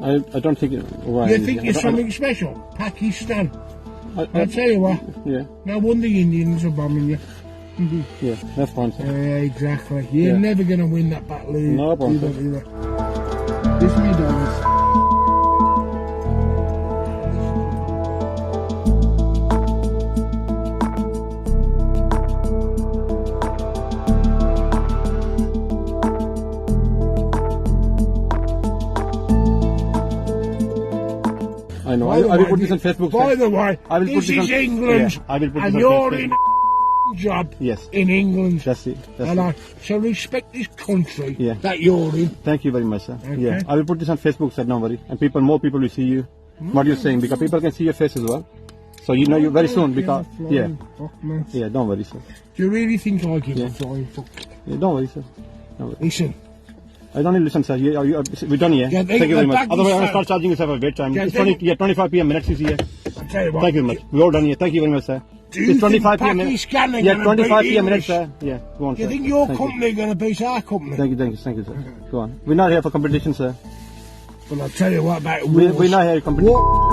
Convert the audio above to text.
I don't think. You think you're something special? Pakistan. I'll tell you what. Yeah. No wonder the Indians are bombing you. Yeah, that's fine, sir. Yeah, exactly. You're never going to win that battle. No problem. This me dollars. I know. I will put this on Facebook. By the way, I will this put this is on, England, I will put and this you're on in Facebook. a job Yes. in England. That's it. That's And it. I shall respect this country Yeah. that you're in. Thank you very much, sir. Okay. Yeah, I will put this on Facebook, sir. Don't worry. And more people will see you. What you're saying, because people can see your face as well. So you know you very soon, because yeah, don't worry, sir. Do you really think I give a flying fuck? Yeah, don't worry, sir. Don't worry. Listen. I don't need to listen, sir. We're done here. Yeah, Thank you very much. Pakistan. Otherwise, I'm going to start charging yourself a bit time. Yeah, It's 25 p.m. minutes is here. I'll tell you what. Thank you very much. We're all done here. Thank you very much, sir. Do you It's 25 think p.m. minutes. Pakistan are Yeah, gonna 25 beat p.m. minutes, English? sir. Yeah, go on, Do you sir. think your Thank company going to beat our company? Thank you, sir. Go on. We're not here for competition, sir. Well, I'll tell you what about We're wars. not here for competition. What?